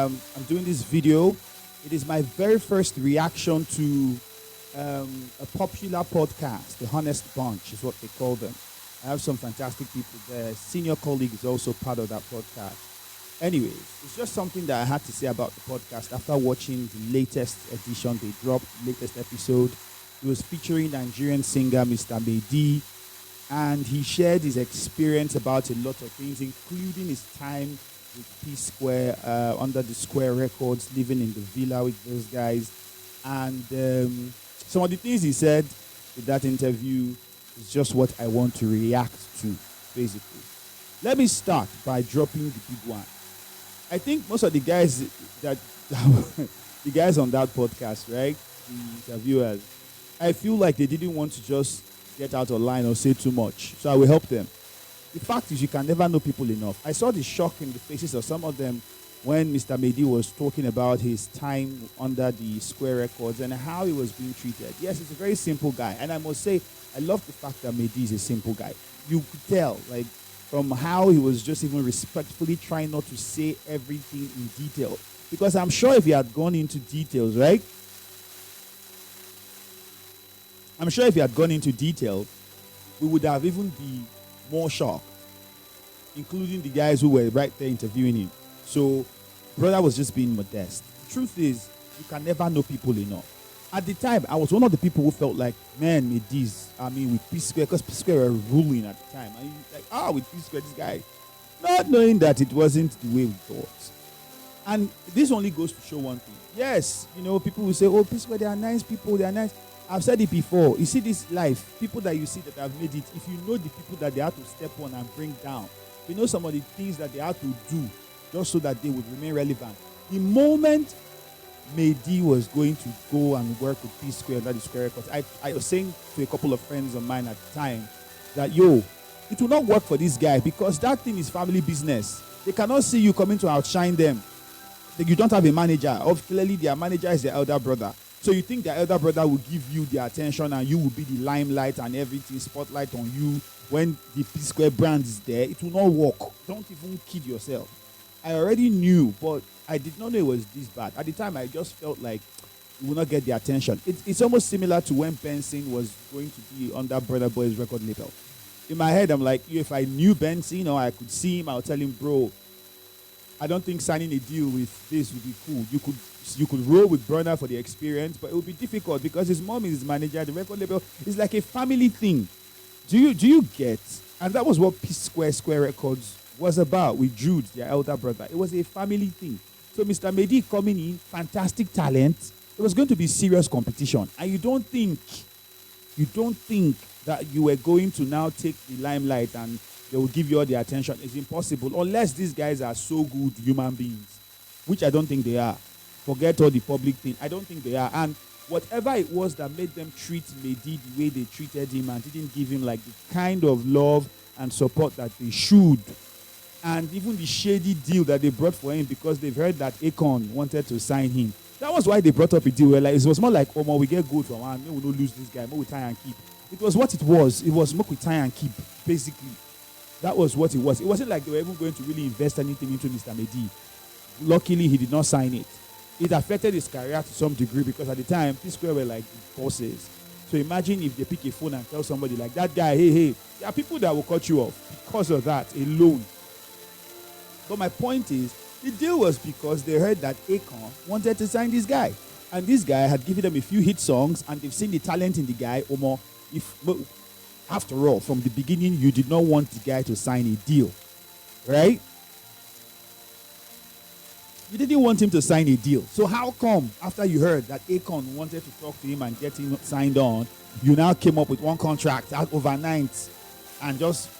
I'm doing this video. It is my very first reaction to a popular podcast. The Honest Bunch is what they call them. I have some fantastic people there. Senior colleague is also part of that podcast. Anyways, it's just something that I had to say about the podcast after watching the latest edition they dropped, latest episode. It was featuring Nigerian singer Mr MayD, and he shared his experience about a lot of things, including his time with psquare under the Square Records, living in the villa with those guys. And some of the things he said in that interview is just what I want to react to, basically. Let me start by dropping the big one. I think most of the guys that the guys on that podcast, right, the interviewers, I feel like they didn't want to just get out of line or say too much. So I will help them. The fact is, you can never know people enough. I saw the shock in the faces of some of them when Mr MayD was talking about his time under the Square Records and how he was being treated. Yes, he's a very simple guy. And I must say, I love the fact that MayD is a simple guy. You could tell, like, from how he was just even respectfully trying not to say everything in detail. Because I'm sure if he had gone into details, right? I'm sure if he had gone into detail, we would have even been more shocked, including the guys who were right there interviewing him. So, brother was just being modest. The truth is, you can never know people enough. At the time, I was one of the people who felt like, man, Mayd'S, with psquare, because psquare were ruling at the time. And like, with psquare, this guy. Not knowing that it wasn't the way we thought. And this only goes to show one thing. Yes, people will say, oh, psquare, they are nice people, they are nice. I've said it before. You see this life, people that you see that have made it, if you know the people that they had to step on and bring down, you know some of the things that they had to do just so that they would remain relevant. The moment MayD was going to go and work with psquare under the Square Records, I was saying to a couple of friends of mine at the time that, it will not work for this guy because that thing is family business. They cannot see you coming to outshine them. You don't have a manager. Clearly, their manager is their elder brother. So you think their elder brother will give you the attention and you will be the limelight and everything, spotlight on you when the psquare brand is there. It will not work. Don't even kid yourself. I already knew, but I did not know it was this bad. At the time, I just felt like it will not get the attention. It's almost similar to when Benson was going to be under Brother Boy's record label. In my head, I'm like, if I knew Benson or I could see him, I would tell him, bro, I don't think signing a deal with this would be cool. You could roll with Burner for the experience, but it would be difficult because his mom is his manager. The record label is like a family thing. Do you get? And that was what Square Records was about with Jude, their elder brother. It was a family thing. So Mr MayD coming in, fantastic talent. It was going to be serious competition, and you don't think that you were going to now take the limelight and they will give you all the attention. It's impossible unless these guys are so good human beings, which I don't think they are. Forget all the public thing. I don't think they are. And whatever it was that made them treat MayD the way they treated him and didn't give him like the kind of love and support that they should. And even the shady deal that they brought for him because they've heard that Akon wanted to sign him. That was why they brought up a deal where it was more like, we get good from one, we don't lose this guy, we tie and keep. It was what it was. It was we tie and keep, basically. That was what it was. It wasn't like they were even going to really invest anything into Mr MayD. Luckily, he did not sign it. It affected his career to some degree because at the time, psquare were like bosses. So imagine if they pick a phone and tell somebody like that guy, hey, there are people that will cut you off because of that alone. But my point is, the deal was because they heard that Akon wanted to sign this guy. And this guy had given them a few hit songs and they've seen the talent in the guy. After all, from the beginning, you did not want the guy to sign a deal, right? You didn't want him to sign a deal. So how come, after you heard that Akon wanted to talk to him and get him signed on, you now came up with one contract out overnight and just,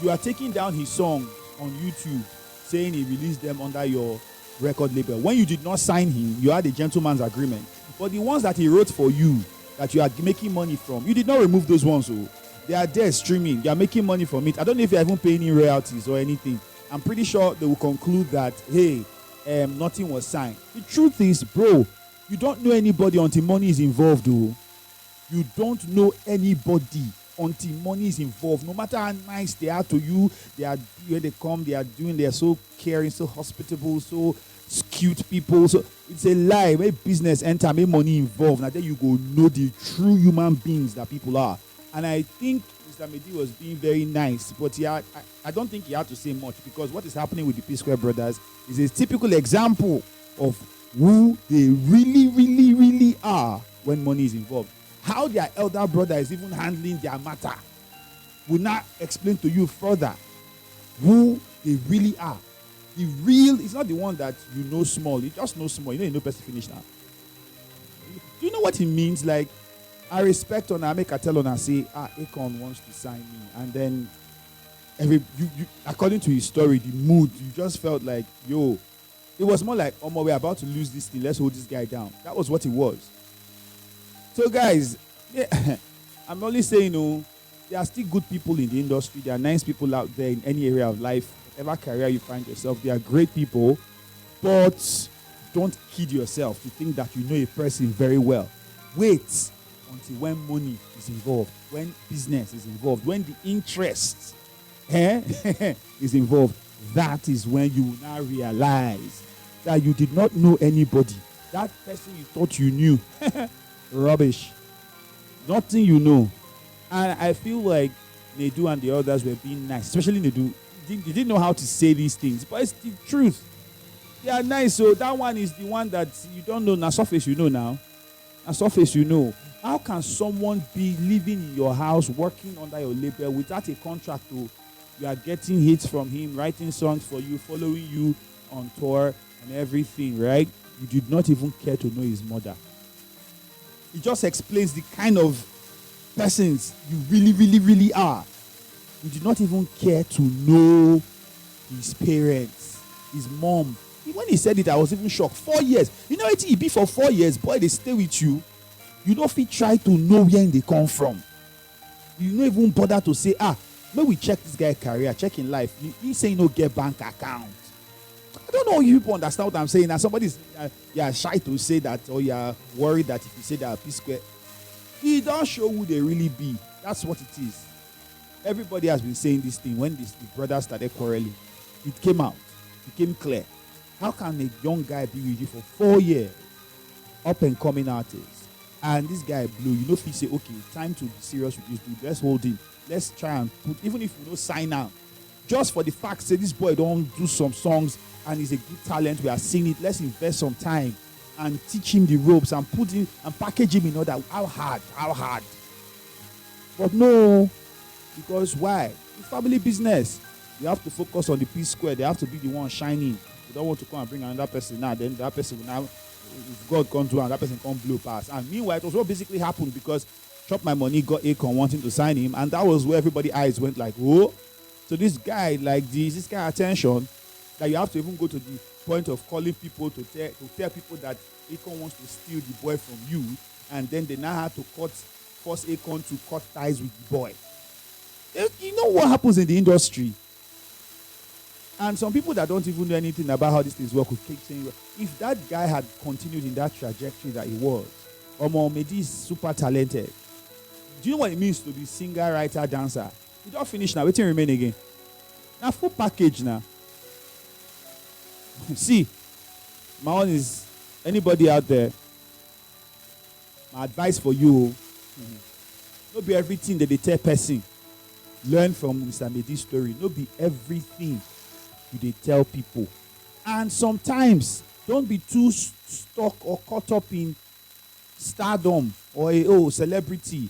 you are taking down his song on YouTube, saying he released them under your record label. When you did not sign him, you had a gentleman's agreement. But the ones that he wrote for you, that you are making money from, you did not remove those ones. So they are there streaming. You are making money from it. I don't know if you are even paying any royalties or anything. I'm pretty sure they will conclude that, hey, nothing was signed. The truth is, bro, you don't know anybody until money is involved, though. You don't know anybody until money is involved. No matter how nice they are to you, they are where they come, they're so caring, so hospitable, so cute people. So it's a lie. When business enter, make money involved. Now then you go know the true human beings that people are. And I think Mr. MayD was being very nice, but I don't think he had to say much, because what is happening with the P-Square brothers is a typical example of who they really, really, really are when money is involved. How their elder brother is even handling their matter will not explain to you further who they really are. The real is not the one that you know small. You just know small. You know person finish now. Do you know what it means? Like, I respect on I make a tell on and say, Akon wants to sign me. And then according to his story, the mood, you just felt like, yo, it was more like, oh, we're about to lose this thing. Let's hold this guy down. That was what it was. So, guys, yeah, I'm only saying, there are still good people in the industry. There are nice people out there in any area of life, whatever career you find yourself. They are great people, but don't kid yourself to think that you know a person very well. Wait until when money is involved, when business is involved, when the interest is involved. That is when you will now realize that you did not know anybody. That person you thought you knew, rubbish. Nothing you know. And I feel like Nedu and the others were being nice, especially Nedu. They didn't know how to say these things, but it's the truth. They are nice. So that one is the one that you don't know. Now surface you know now. Now surface you know. How can someone be living in your house, working under your label without a contract? You are getting hits from him, writing songs for you, following you on tour and everything, right? You did not even care to know his mother. It just explains the kind of persons you really, really, really are. You did not even care to know his parents, his mom. When he said it, I was even shocked. 4 years. You know what it be for 4 years? Boy, they stay with you. You don't fit try to know where they come from. You don't even bother to say, maybe we check this guy's career, check in life. He saying no get bank account. I don't know if you understand what I'm saying. Now somebody's shy to say that, or you're worried that if you say that P-Square, he don't show who they really be. That's what it is. Everybody has been saying this thing when the brothers started quarreling. It came out. It became clear. How can a young guy be with you for 4 years, up and coming artist, and this guy blew? You know, if he say, okay, time to be serious with this dude. Let's hold him. Let's try and put, even if we don't sign out, just for the fact say this boy don't do some songs and he's a good talent, we are seeing it. Let's invest some time and teach him the ropes and put him and package him in order. How hard. But no, because why? It's family business. You have to focus on the P-Square. They have to be the one shining. You don't want to come and bring another person now. Then that person will now, if God comes to and that person can't blow past. And meanwhile, it was what basically happened, because Chop My Money got Akon wanting to sign him, and that was where everybody's eyes went like, oh. So this guy, like this kind of attention, that you have to even go to the point of calling people to tell people that Akon wants to steal the boy from you, and then they now have to force Akon to cut ties with the boy. You know what happens in the industry? And some people that don't even know anything about how these things work will keep saying, if that guy had continued in that trajectory that he was, MayD is super talented. Do you know what it means to be singer, writer, dancer? You don't finish now. Waiting remain again. Now full package now. See, my own is, anybody out there, my advice for you, not be everything that they tell person. Learn from Mr. MayD's story. Not be everything they tell people. And sometimes don't be too stuck or caught up in stardom or celebrity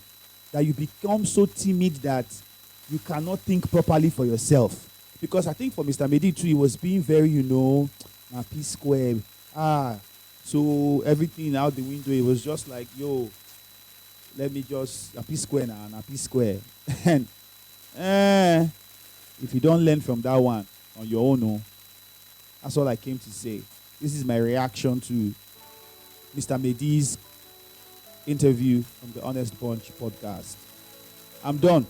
that you become so timid that you cannot think properly for yourself. Because I think for Mr. MayD too, he was being very, P-Square. So everything out the window, it was just like, yo, let me just, a P-Square now, a P-Square. And if you don't learn from that one on your own, that's all I came to say. This is my reaction to Mr. MayD's interview from the Honest Bunch podcast. I'm done.